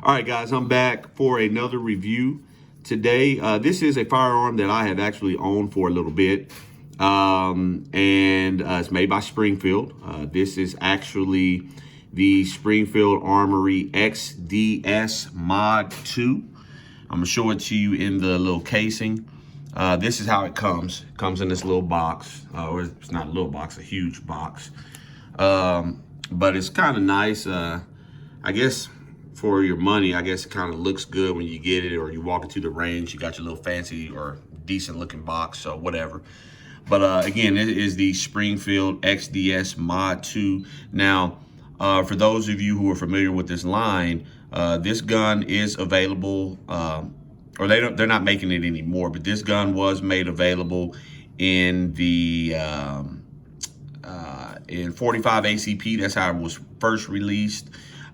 All right, guys, I'm back for another review today. This is a firearm that I have actually owned for a little bit, and it's made by Springfield. This is actually the Springfield Armory XDS Mod 2. I'm going to show it to you in the little casing. This is how it comes. It comes in this little box, or it's not a little box, a huge box. But it's kind of nice. I guess for your money, I guess it kind of looks good when you get it, or you walk into the range, you got your little fancy or decent looking box, so whatever. But again, it is the Springfield XDS Mod 2. Now, for those of you who are familiar with this line, this gun is available, or they're not making it anymore, but this gun was made available in the in 45 ACP. That's how it was first released.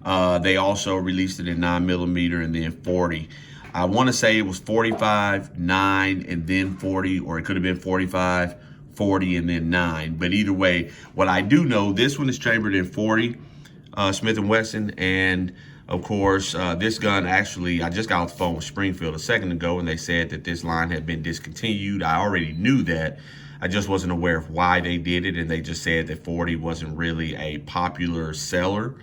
They also released it in 9mm and then 40. I want to say it was 45, 9, and then 40, or it could have been 45, 40, and then 9. But either way, what I do know, this one is chambered in 40 Smith & Wesson, and of course, this gun actually, I just got off the phone with Springfield a second ago, and they said that this line had been discontinued. I already knew that. I just wasn't aware of why they did it, and they just said that 40 wasn't really a popular seller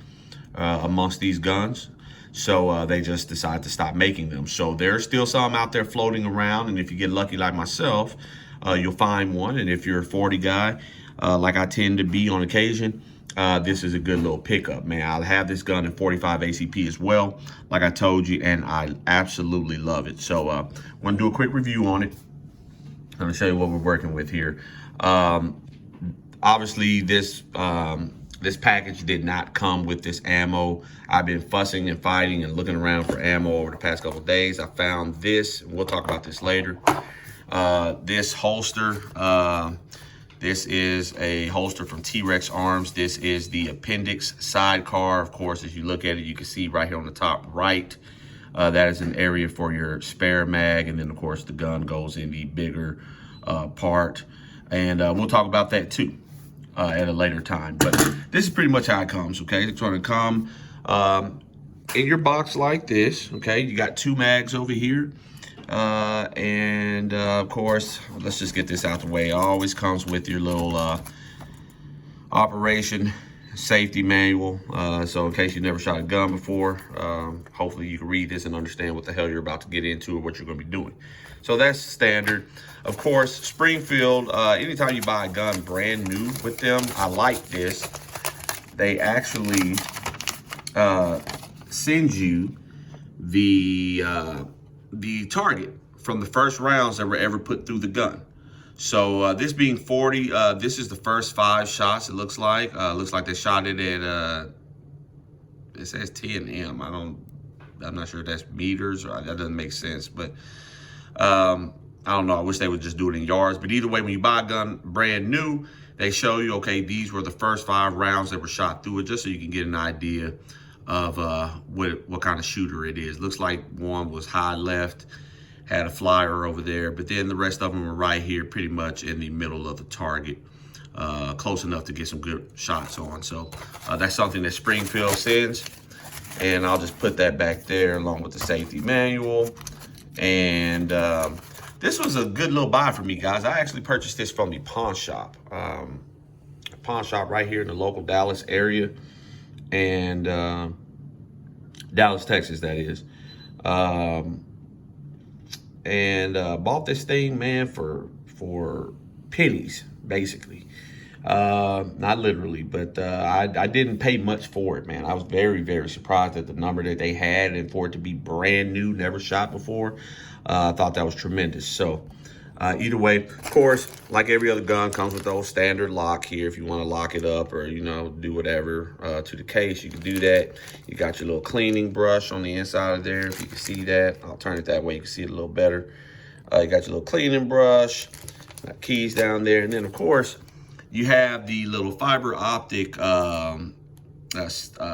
amongst these guns. So they just decided to stop making them. So there's still some out there floating around, and if you get lucky like myself, you'll find one. And if you're a 40 guy, like I tend to be on occasion, this is a good little pickup, man. I'll have this gun in 45 ACP as well, like I told you, and I absolutely love it. So I'm gonna do a quick review on it. I'm gonna show you what we're working with here. Obviously, this package did not come with this ammo. I've been fussing and fighting and looking around for ammo over the past couple of days. I found this, and we'll talk about this later. This holster, this is a holster from T-Rex Arms. This is the appendix sidecar. Of course, as you look at it, you can see right here on the top right, that is an area for your spare mag. And then, of course, the gun goes in the bigger part. And we'll talk about that, too, at a later time. But this is pretty much how it comes, okay? It's going to come in your box like this, okay? You got 2 mags over here. Of course, let's just get this out the way. It always comes with your little operation safety manual. So in case you never shot a gun before, hopefully you can read this and understand what the hell you're about to get into or what you're going to be doing. So that's standard. Of course, Springfield, anytime you buy a gun brand new with them, I like this. They actually send you the target from the first rounds that were ever put through the gun. So this being 40, this is the first 5 shots, it looks like. Looks like they shot it at, it says 10 M. I'm not sure if that's meters, or that doesn't make sense. But I don't know, I wish they would just do it in yards. But either way, when you buy a gun brand new, they show you, okay, these were the first 5 rounds that were shot through it, just so you can get an idea of what kind of shooter it is. Looks like one was high left, had a flyer over there, but then the rest of them were right here, pretty much in the middle of the target, close enough to get some good shots on. So that's something that Springfield sends, and I'll just put that back there along with the safety manual. And this was a good little buy for me, guys. I actually purchased this from the pawn shop, right here in the local Dallas area, and Dallas, Texas, that is. Bought this thing, man, for pennies, basically. Not literally, but I didn't pay much for it, man. I was very, very surprised at the number that they had, and for it to be brand new, never shot before. I thought that was tremendous. So either way, of course, like every other gun, comes with the old standard lock here. If you want to lock it up or, you know, do whatever to the case, you can do that. You got your little cleaning brush on the inside of there, if you can see that. I'll turn it that way, you can see it a little better. You got your little cleaning brush, got keys down there, and then, of course, you have the little fiber optic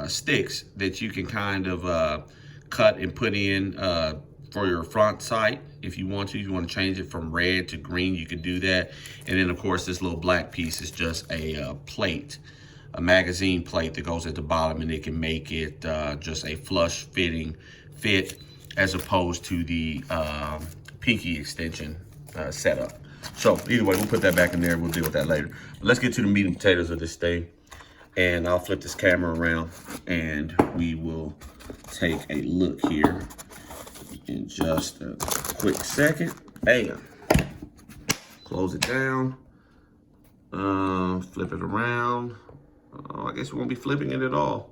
sticks that you can kind of cut and put in for your front sight if you want to. If you want to change it from red to green, you can do that. And then, of course, this little black piece is just a plate a magazine plate that goes at the bottom, and it can make it just a flush fitting fit as opposed to the pinky extension setup. So either way, we'll put that back in there. We'll deal with that later. But let's get to the meat and potatoes of this thing. And I'll flip this camera around and we will take a look here in just a quick second. Bam. Close it down. Flip it around. I guess we won't be flipping it at all.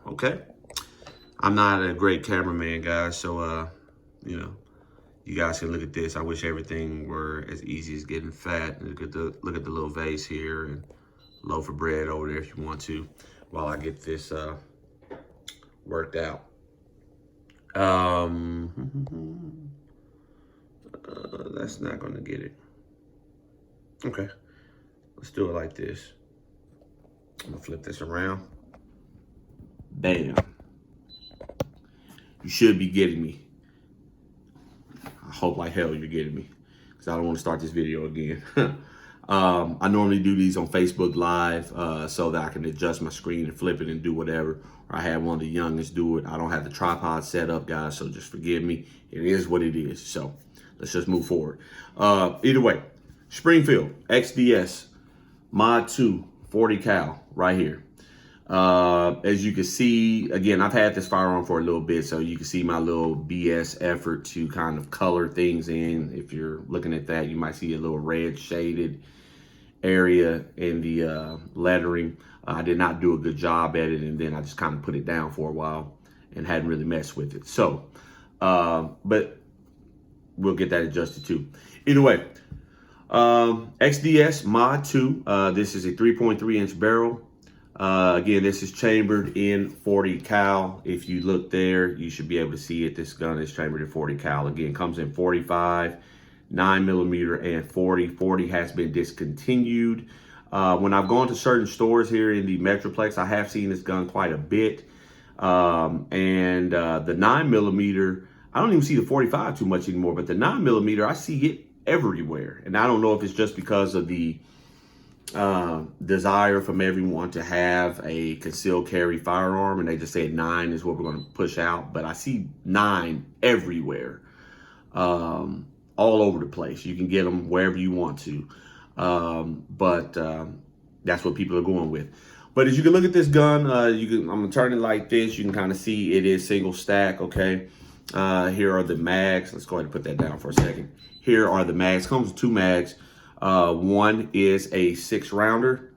Okay. I'm not a great cameraman, guys, so you know, you guys can look at this. I wish everything were as easy as getting fat. Look at the little vase here and loaf of bread over there if you want to, while I get this worked out. That's not gonna get it. Okay, let's do it like this. I'm gonna flip this around. Bam. You should be getting me. I hope like hell you're getting me, because I don't want to start this video again. I normally do these on Facebook Live so that I can adjust my screen and flip it and do whatever. Or I had one of the youngest do it. I don't have the tripod set up, guys, so just forgive me. It is what it is. So let's just move forward. Either way, Springfield XDS Mod 2 40 cal right here. As you can see, again, I've had this firearm for a little bit, so you can see my little BS effort to kind of color things in. If you're looking at that, you might see a little red shaded area in the lettering. I did not do a good job at it, and then I just kind of put it down for a while and hadn't really messed with it. So, but we'll get that adjusted too. Either way, XDS Mod 2, this is a 3.3 inch barrel. Again, this is chambered in 40 cal. If you look there, you should be able to see it. This gun is chambered in 40 cal. Again, comes in 45, 9mm, and 40. 40 has been discontinued. When I've gone to certain stores here in the Metroplex, I have seen this gun quite a bit. The 9mm, I don't even see the 45 too much anymore, but the 9mm, I see it everywhere. And I don't know if it's just because of the desire from everyone to have a concealed carry firearm, and they just said 9 is what we're going to push out. But I see 9 everywhere, all over the place. You can get them wherever you want to, but that's what people are going with. But as you can look at this gun, I'm gonna turn it like this. You can kind of see it is single stack. Okay, here are the mags. Let's go ahead and put that down for a second. Here are the mags. Comes with 2 mags. One is a 6-rounder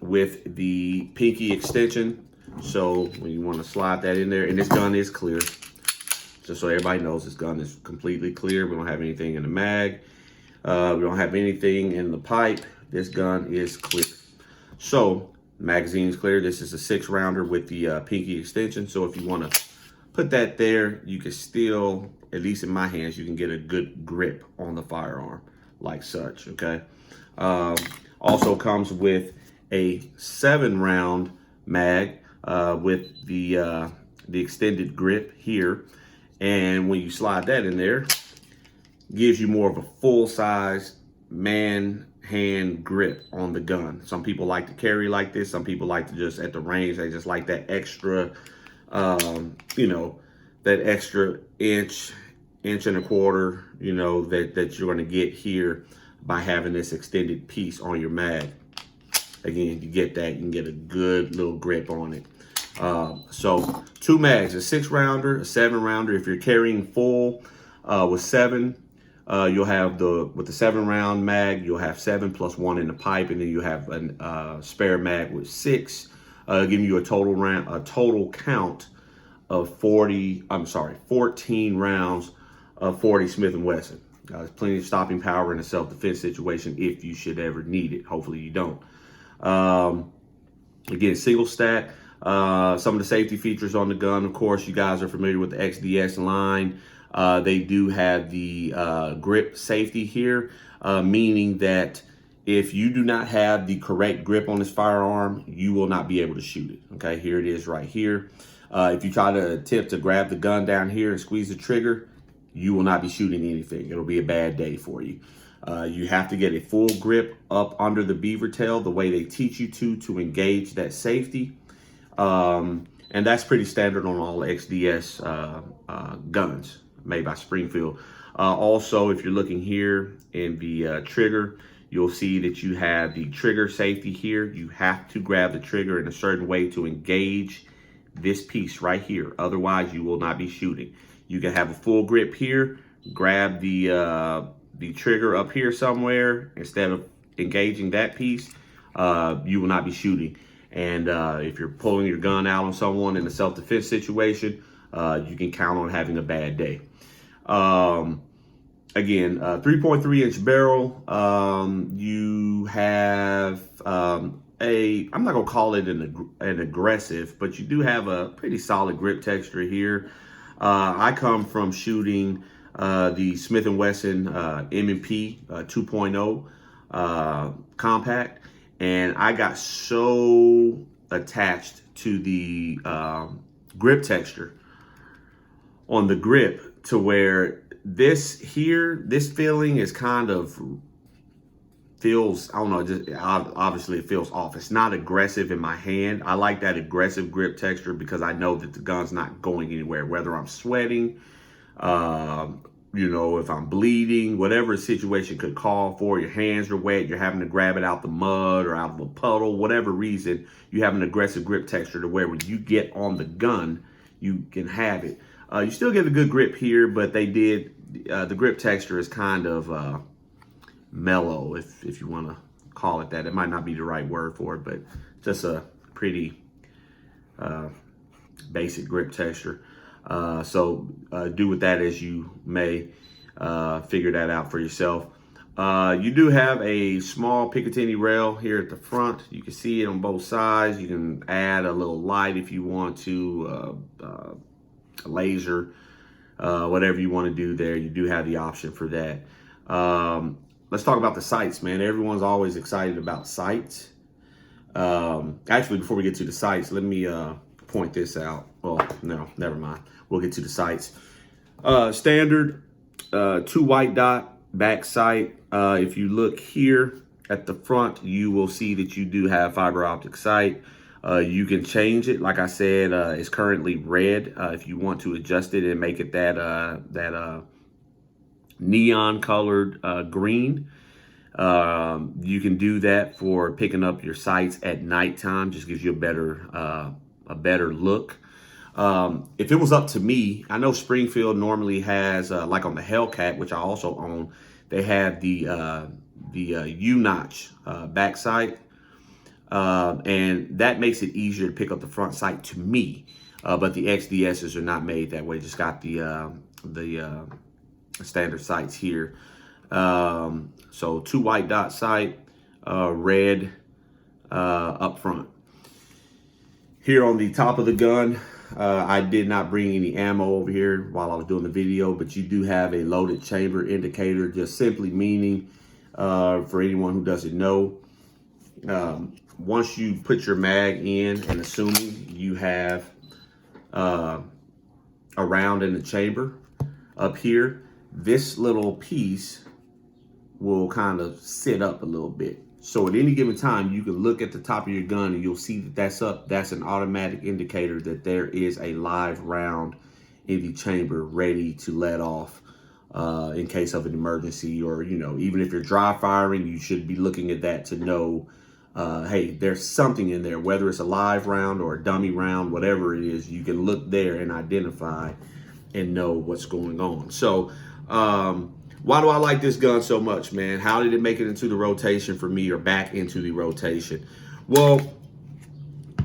with the pinky extension. So when you want to slide that in there, and this gun is clear, just so everybody knows, this gun is completely clear. We don't have anything in the mag. We don't have anything in the pipe. This gun is clear. So magazine is clear. This is a 6-rounder with the pinky extension. So if you want to put that there, you can still, at least in my hands, you can get a good grip on the firearm like such. Okay. Also comes with a 7-round mag with the extended grip here, and when you slide that in there, gives you more of a full-size man hand grip on the gun. Some people like to carry like this. Some people like to just, at the range, they just like that extra, you know, that extra inch and a quarter, you know, that you're going to get here by having this extended piece on your mag. Again, you get that, you can get a good little grip on it. So 2 mags, a 6-rounder, a 7-rounder. If you're carrying full with 7, you'll have with the 7-round mag, you'll have 7 plus 1 in the pipe, and then you have a spare mag with 6, giving you a total count of 14 rounds of 40 Smith & Wesson. There's plenty of stopping power in a self-defense situation if you should ever need it. Hopefully you don't. Again, single stack. Some of the safety features on the gun, of course, you guys are familiar with the XDS line. They do have the grip safety here, meaning that if you do not have the correct grip on this firearm, you will not be able to shoot it. Okay, here it is right here. If you try to attempt to grab the gun down here and squeeze the trigger, you will not be shooting anything. It'll be a bad day for you. You have to get a full grip up under the beaver tail the way they teach you to engage that safety. And that's pretty standard on all XDS guns made by Springfield. Also, if you're looking here in the trigger, you'll see that you have the trigger safety here. You have to grab the trigger in a certain way to engage this piece right here. Otherwise, you will not be shooting. You can have a full grip here, grab the trigger up here somewhere. Instead of engaging that piece, you will not be shooting. And if you're pulling your gun out on someone in a self-defense situation, you can count on having a bad day. Again, 3.3 inch barrel. You have I'm not gonna call it an aggressive, but you do have a pretty solid grip texture here. I come from shooting the Smith & Wesson M&P 2.0 compact, and I got so attached to the grip texture on the grip to where this feeling is kind of feels, I don't know, just obviously it feels off. It's not aggressive in my hand. I like that aggressive grip texture because I know that the gun's not going anywhere, whether I'm sweating, you know, if I'm bleeding, whatever a situation could call for. Your hands are wet, you're having to grab it out the mud or out of a puddle, whatever reason, you have an aggressive grip texture to where when you get on the gun, you can have it. You still get a good grip here, but they did, the grip texture is kind of mellow, if you want to call it that. It might not be the right word for it, but just a pretty basic grip texture. So do with that as you may. Figure that out for yourself. You do have a small Picatinny rail here at the front. You can see it on both sides. You can add a little light if you want to, a laser, whatever you want to do there. You do have the option for that. Let's talk about the sights, man. Everyone's always excited about sights. Actually, before we get to the sights, let me point this out. Well, no, never mind. We'll get to the sights. Standard 2 white dot back sight. If you look here at the front, you will see that you do have fiber optic sight. You can change it. Like I said, it's currently red. If you want to adjust it and make it that neon colored green, you can do that for picking up your sights at nighttime. Just gives you a better look. If it was up to me, I know Springfield normally has like on the Hellcat, which I also own, they have the U-notch back sight, and that makes it easier to pick up the front sight to me. But the XDSs are not made that way. Just got the standard sights here. So 2 white dot sight, red up front. Here on the top of the gun, I did not bring any ammo over here while I was doing the video, but you do have a loaded chamber indicator, just simply meaning, for anyone who doesn't know, once you put your mag in and assuming you have a round in the chamber up here, this little piece will kind of sit up a little bit. So at any given time, you can look at the top of your gun and you'll see that that's up. That's an automatic indicator that there is a live round in the chamber ready to let off in case of an emergency, or, you know, even if you're dry firing, you should be looking at that to know, hey, there's something in there, whether it's a live round or a dummy round, whatever it is, you can look there and identify and know what's going on. So, why do I like this gun so much, man? How did it make it into the rotation for me, or back into the rotation? Well,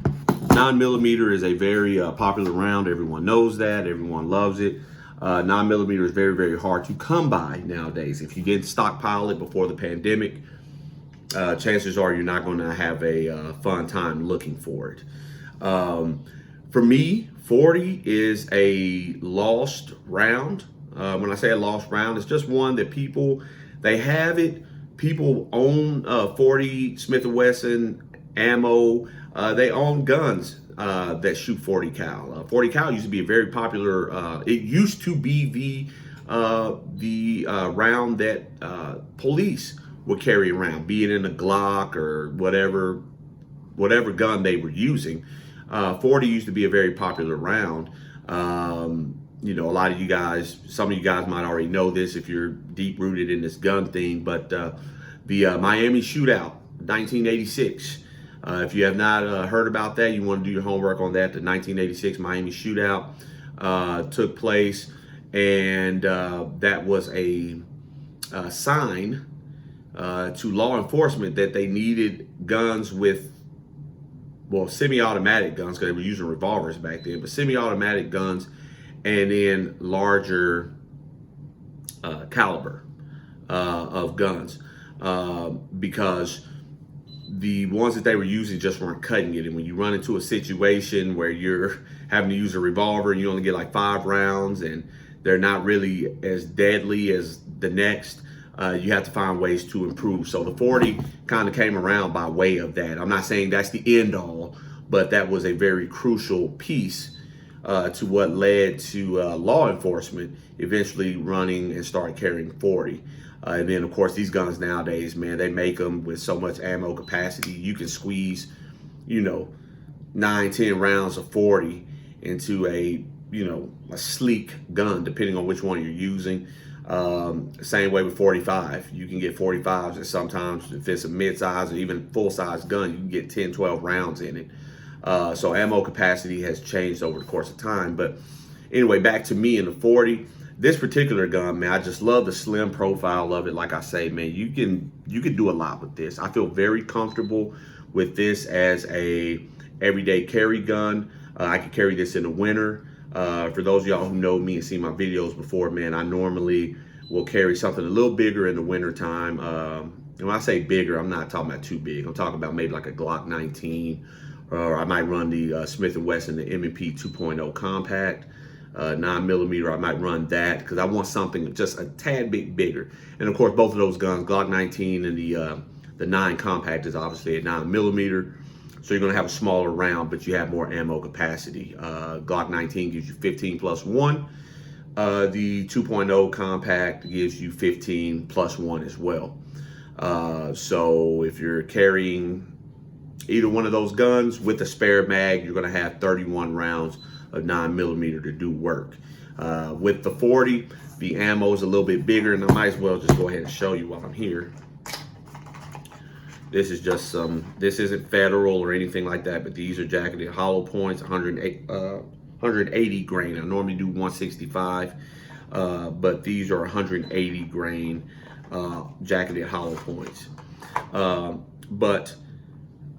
9mm is a very popular round. Everyone knows that. Everyone loves it. 9mm is very, very hard to come by nowadays. If you didn't stockpile it before the pandemic, chances are you're not going to have a fun time looking for it. For me, 40 is a lost round. When I say a lost round, it's just one that they have it. People own 40 Smith & Wesson ammo. They own guns that shoot 40 cal. 40 cal used to be a very popular, it used to be the the round that police would carry around, be it in a Glock or whatever gun they were using. 40 used to be a very popular round. You know, a lot of you guys, some of you guys might already know this if you're deep rooted in this gun thing, but the Miami shootout, 1986. If you have not heard about that, you want to do your homework on that. The 1986 Miami shootout took place, and that was a sign to law enforcement that they needed guns with, well, semi-automatic guns, because they were using revolvers back then, but semi-automatic guns and then larger caliber of guns, because the ones that they were using just weren't cutting it. And when you run into a situation where you're having to use a revolver and you only get like 5 rounds and they're not really as deadly as the next, you have to find ways to improve. So the 40 kind of came around by way of that. I'm not saying that's the end all, but that was a very crucial piece to what led to law enforcement eventually running and start carrying 40. And then, of course, these guns nowadays, man, they make them with so much ammo capacity. You can squeeze, you know, 9-10 rounds of 40 into a, you know, a sleek gun, depending on which one you're using. Same way with 45. You can get 45s, and sometimes if it's a mid-size or even full-size gun, you can get 10, 12 rounds in it. So ammo capacity has changed over the course of time. But anyway, back to me and the 40. This particular gun, man, I just love the slim profile of it. Like I say, man, you can do a lot with this. I feel very comfortable with this as a everyday carry gun. I can carry this in the winter. For those of y'all who know me and see my videos before, man, I normally will carry something a little bigger in the winter time. And when I say bigger, I'm not talking about too big. I'm talking about maybe like a Glock 19, or I might run the Smith & Wesson, the M&P 2.0 compact. 9mm, I might run that because I want something just a tad bit bigger. And of course, both of those guns, Glock 19 and the 9 compact, is obviously a 9mm. So you're going to have a smaller round, but you have more ammo capacity. Glock 19 gives you 15 plus 1. The 2.0 compact gives you 15 plus 1 as well. So if you're carrying either one of those guns with a spare mag, you're going to have 31 rounds of 9mm to do work. With the 40, the ammo is a little bit bigger, and I might as well just go ahead and show you while I'm here. This is just this isn't federal or anything like that, but these are jacketed hollow points, 180 grain. I normally do 165, but these are 180 grain jacketed hollow points.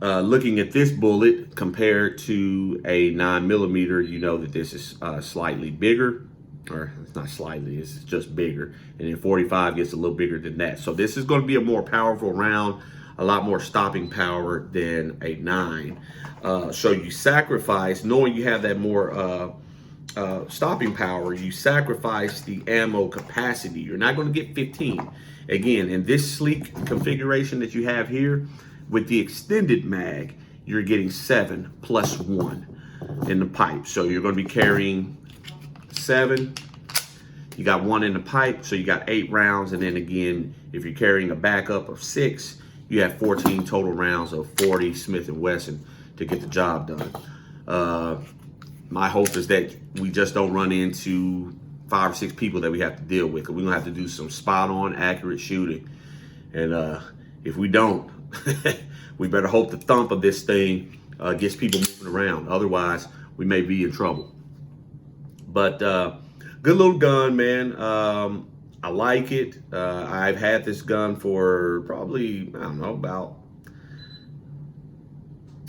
Looking at this bullet compared to a 9mm, you know that this is slightly bigger, or it's not slightly, it's just bigger. And then 45 gets a little bigger than that. So this is going to be a more powerful round, a lot more stopping power than a 9. So you sacrifice, knowing you have that more stopping power, you sacrifice the ammo capacity. You're not going to get 15. Again, in this sleek configuration that you have here, with the extended mag, you're getting 7 plus 1 in the pipe. So you're going to be carrying 7. You got 1 in the pipe, so you got 8 rounds. And then again, if you're carrying a backup of 6, you have 14 total rounds of 40 Smith & Wesson to get the job done. My hope is that we just don't run into 5 or 6 people that we have to deal with. We're going to have to do some spot-on, accurate shooting. And if we don't, we better hope the thump of this thing gets people moving around. Otherwise, we may be in trouble. But good little gun, man. I like it. I've had this gun for probably, I don't know, about,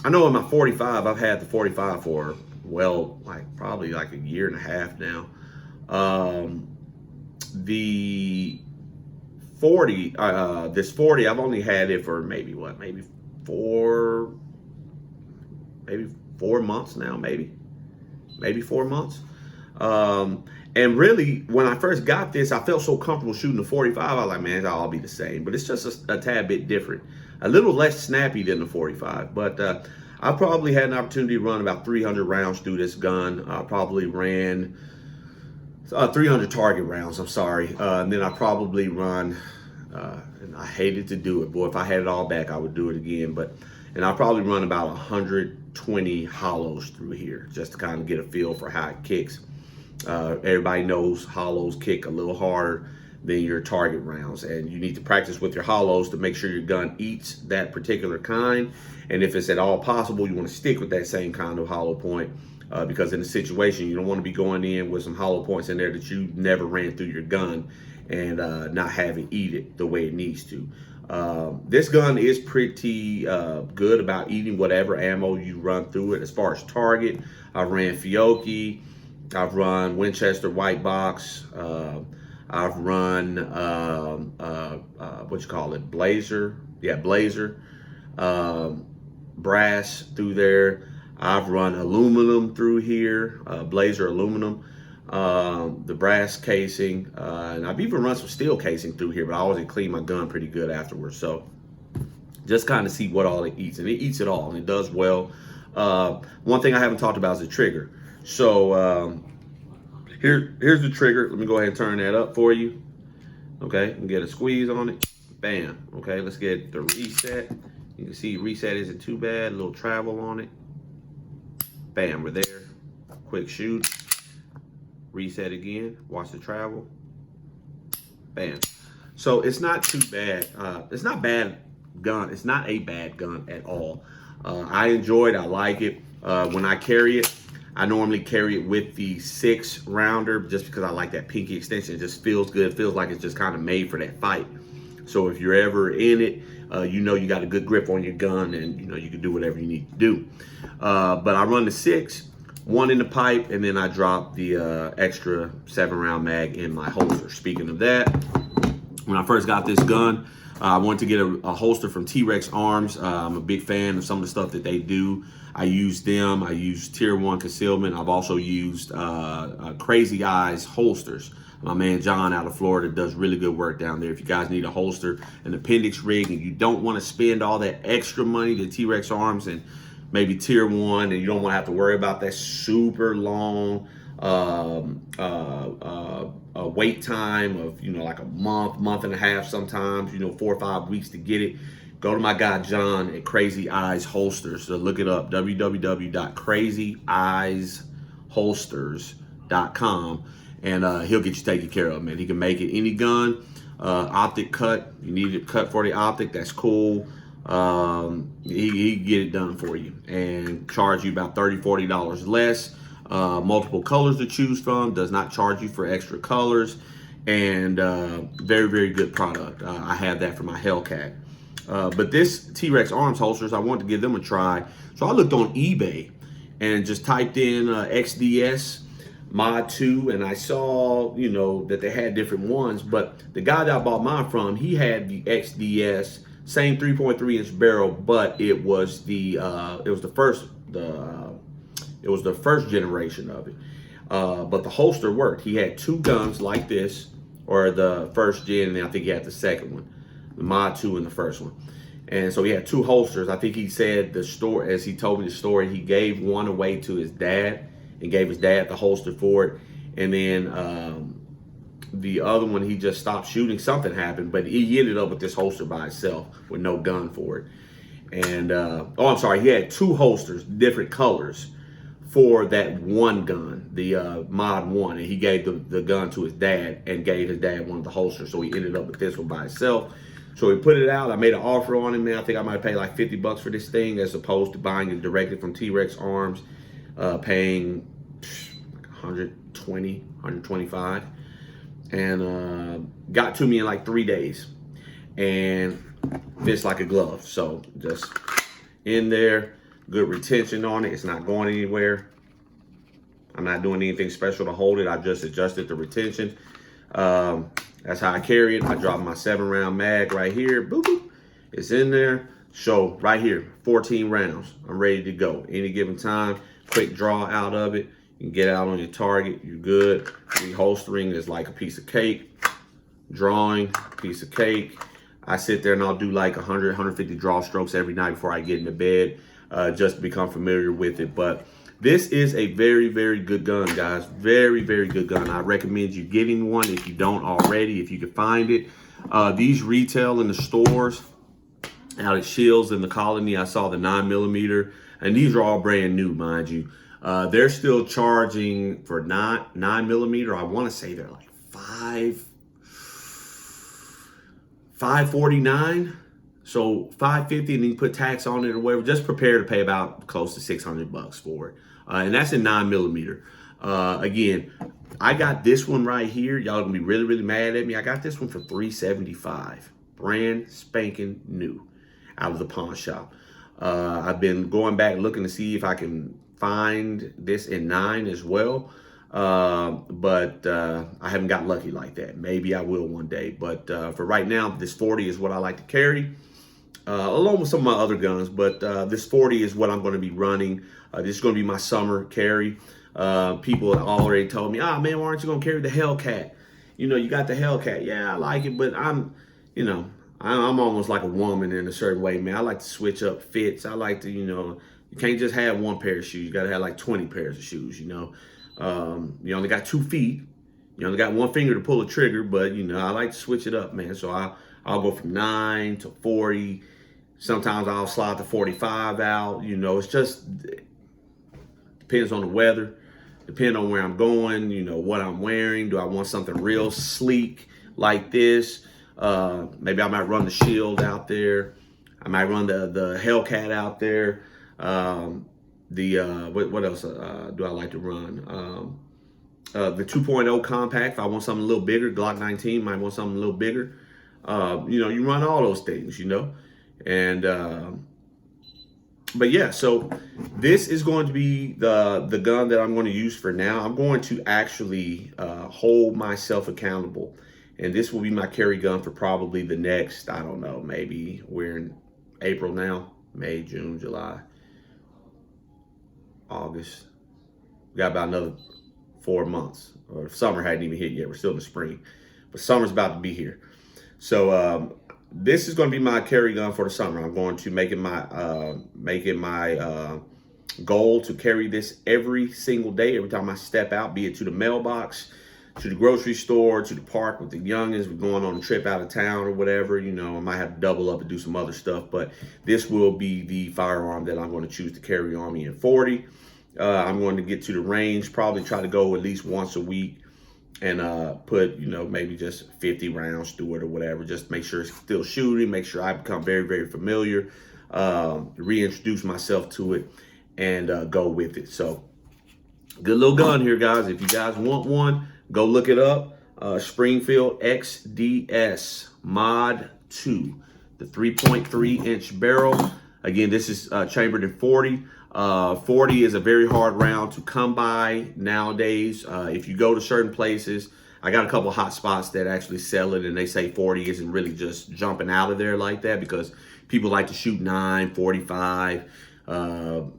I know in my 45, I've had the 45 for, well, like probably like a year and a half now. The 40, this 40, I've only had it for maybe 4 months now, maybe 4 months. And really, when I first got this, I felt so comfortable shooting the 45. I was like, man, it'll all be the same, but it's just a tad bit different, a little less snappy than the 45. But I probably had an opportunity to run about 300 rounds through this gun. I probably ran 300 target rounds, I'm sorry. And then I probably run, and I hated to do it, boy, if I had it all back, I would do it again. And I probably run about 120 hollows through here just to kind of get a feel for how it kicks. Everybody knows hollows kick a little harder than your target rounds, and you need to practice with your hollows to make sure your gun eats that particular kind. And if it's at all possible, you want to stick with that same kind of hollow point, because in a situation, you don't want to be going in with some hollow points in there that you never ran through your gun and not have it eat it the way it needs to. This gun is pretty good about eating whatever ammo you run through it. As far as target, I've ran Fiocchi, I've run Winchester white box, I've run what you call it, Blazer, yeah, Blazer, brass through there. I've run aluminum through here, Blazer aluminum, the brass casing, and I've even run some steel casing through here, but I always clean my gun pretty good afterwards. So just kind of see what all it eats, and it eats it all, and it does well. One thing I haven't talked about is the trigger. So here's the trigger. Let me go ahead and turn that up for you. Okay, and get a squeeze on it. Bam. Okay, let's get the reset. You can see reset isn't too bad. A little travel on it. Bam, we're there. Quick shoot. Reset again. Watch the travel. Bam. So it's not too bad. It's not bad gun. It's not a bad gun at all. I enjoy it. I like it. When I carry it, I normally carry it with the 6-rounder just because I like that pinky extension. It just feels good. It feels like it's just kind of made for that fight. So if you're ever in it, you know you got a good grip on your gun, and you know you can do whatever you need to do. But I run the 6, 1 in the pipe, and then I drop the extra 7-round mag in my holster. Speaking of that, when I first got this gun, I wanted to get a holster from T-Rex Arms. I'm a big fan of some of the stuff that they do. I use them. I use Tier 1 concealment. I've also used Crazy Eyes holsters. My man John out of Florida does really good work down there. If you guys need a holster, an appendix rig, and you don't want to spend all that extra money to T-Rex Arms and maybe Tier 1, and you don't want to have to worry about that super long wait time of, you know, like a month and a half sometimes, you know, 4 or 5 weeks to get it, go to my guy John at Crazy Eyes Holsters. So look it up, www.crazyeyesholsters.com, and he'll get you taken care of, man. He can make it any gun, optic cut. You need it cut for the optic, that's cool. He can get it done for you and charge you about $30, $40 less. Multiple colors to choose from, does not charge you for extra colors, and very, very good product. I have that for my Hellcat. But this T-Rex Arms holsters, I wanted to give them a try. So I looked on eBay and just typed in XDS Mod 2, and I saw, you know, that they had different ones, but the guy that I bought mine from, he had the XDS, same 3.3 inch barrel, but it was the first generation of it. But the holster worked. He had 2 guns like this, or the first gen, and then I think he had the second one, the Mod 2 and the first one. And so he had 2 holsters. I think he said the story, as he told me the story, he gave one away to his dad and gave his dad the holster for it. And then the other one, he just stopped shooting. Something happened, but he ended up with this holster by himself with no gun for it. And, oh, I'm sorry, he had 2 holsters, different colors, for that one gun, the Mod 1, and he gave the gun to his dad and gave his dad one of the holsters, so he ended up with this one by himself. So he put it out. I made an offer on it, man. I think I might pay like $50 for this thing, as opposed to buying it directly from T-Rex Arms, paying like $120, $125, and got to me in like 3 days, and fits like a glove. So just in there. Good retention on it. It's not going anywhere. I'm not doing anything special to hold it. I just adjusted the retention. That's how I carry it. I drop my 7-round mag right here. Boop, boop. It's in there. So right here, 14 rounds. I'm ready to go. Any given time, quick draw out of it. You can get out on your target. You're good. Reholstering is like a piece of cake. Drawing, piece of cake. I sit there and I'll do like 100, 150 draw strokes every night before I get into bed. Just to become familiar with it. But this is a very, very good gun, guys. Very, very good gun. I recommend you getting one if you don't already, if you can find it. These retail in the stores out at Shields in the Colony. I saw the 9mm, and these are all brand new, mind you. They're still charging for 9mm. I want to say they're like $549. So $550, and then you put tax on it or whatever. Just prepare to pay about close to $600 for it, and that's in 9mm. Again, I got this one right here. Y'all gonna be really, really mad at me. I got this one for $375, brand spanking new, out of the pawn shop. I've been going back looking to see if I can find this in 9 as well. But I haven't got lucky like that. Maybe I will one day. But for right now, this 40 is what I like to carry, along with some of my other guns. But this 40 is what I'm going to be running. This is going to be my summer carry. People have already told me, "Ah, man, why aren't you going to carry the Hellcat? You know, you got the Hellcat." Yeah, I like it, but I'm almost like a woman in a certain way, man. I like to switch up fits. I like to, you can't just have one pair of shoes. You got to have like 20 pairs of shoes, You only got 2 feet. You only got one finger to pull a trigger, but, I like to switch it up, man. So I'll go from 9 to 40. Sometimes I'll slide the 45 out. It's just depends on the weather, depending on where I'm going, what I'm wearing. Do I want something real sleek like this? Maybe I might run the Shield out there. I might run the Hellcat out there. What else do I like to run? The 2.0 compact. If I want something a little bigger, Glock 19 might want something a little bigger. You run all those things, and but yeah. So this is going to be the gun that I'm going to use for now. I'm going to actually hold myself accountable, and this will be my carry gun for probably the next, I don't know, maybe we're in April now, May, June, July, August. We got about another 4 months. Or summer hadn't even hit yet. We're still in the spring, but summer's about to be here. So this is going to be my carry gun for the summer. I'm going to make it my goal to carry this every single day. Every time I step out, be it to the mailbox, to the grocery store, to the park with the youngins, we're going on a trip out of town or whatever. I might have to double up and do some other stuff, but this will be the firearm that I'm going to choose to carry on me in 40. I'm going to get to the range, probably try to go at least once a week and put, maybe just 50 rounds through it or whatever. Just make sure it's still shooting, make sure I become very, very familiar, reintroduce myself to it, and go with it. So good little gun here, guys. If you guys want one, go look it up. Springfield XDS Mod 2, the 3.3-inch barrel. Again, this is chambered in 40. 40 is a very hard round to come by nowadays. If you go to certain places, I got a couple of hot spots that actually sell it, and they say 40 isn't really just jumping out of there like that, because people like to shoot 9, 45.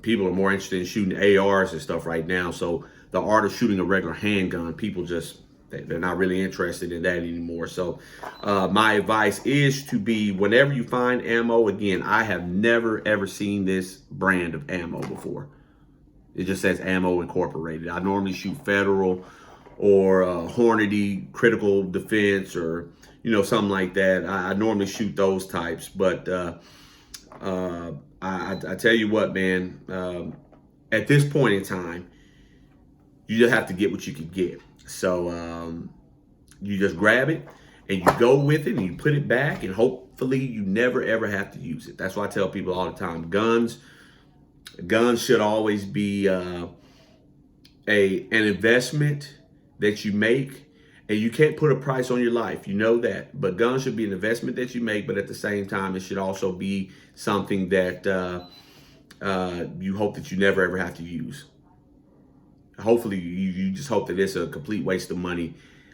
People are more interested in shooting ARs and stuff right now. So the art of shooting a regular handgun, people just, they're not really interested in that anymore. So my advice is to be, whenever you find ammo, again, I have never ever seen this brand of ammo before. It just says Ammo Incorporated. I normally shoot Federal or Hornady, Critical Defense, or something like that. I normally shoot those types, but I tell you what, man, at this point in time, you just have to get what you can get. So you just grab it and you go with it and you put it back, and hopefully you never ever have to use it. That's why I tell people all the time, guns should always be an investment that you make, and you can't put a price on your life, that, but guns should be an investment that you make, but at the same time, it should also be something that you hope that you never ever have to use. Hopefully you just hope that it's a complete waste of money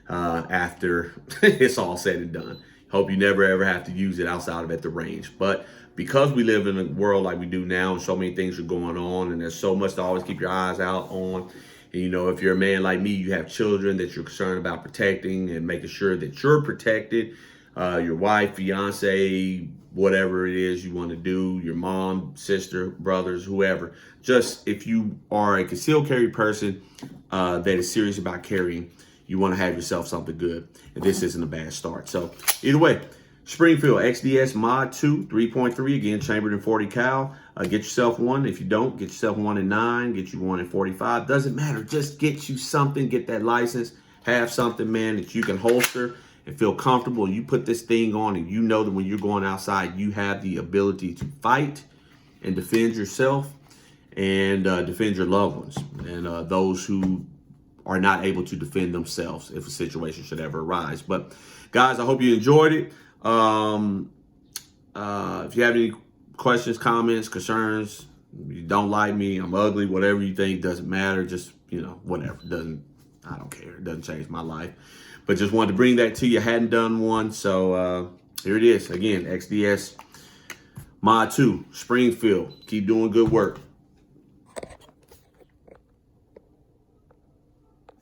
after it's all said and done. Hope you never ever have to use it outside of at the range. But because we live in a world like we do now, and so many things are going on, and there's so much to always keep your eyes out on. And, if you're a man like me, you have children that you're concerned about protecting and making sure that you're protected. Your wife, fiance, whatever it is you want to do, your mom, sister, brothers, whoever. Just if you are a concealed carry person that is serious about carrying, you want to have yourself something good. And this isn't a bad start. So either way, Springfield XDS Mod 2, 3.3, again, chambered in 40 cal. Get yourself one. If you don't, get yourself one in 9, get you one in 45. Doesn't matter. Just get you something, get that license, have something, man, that you can holster and feel comfortable. You put this thing on and you know that when you're going outside, you have the ability to fight and defend yourself and defend your loved ones and those who are not able to defend themselves if a situation should ever arise. But guys, I hope you enjoyed it. If you have any questions, comments, concerns, you don't like me, I'm ugly, whatever you think, doesn't matter. Just, you know, whatever. I don't care. It doesn't change my life. But just wanted to bring that to you. Hadn't done one. So here it is. Again, XDS Mod 2, Springfield. Keep doing good work.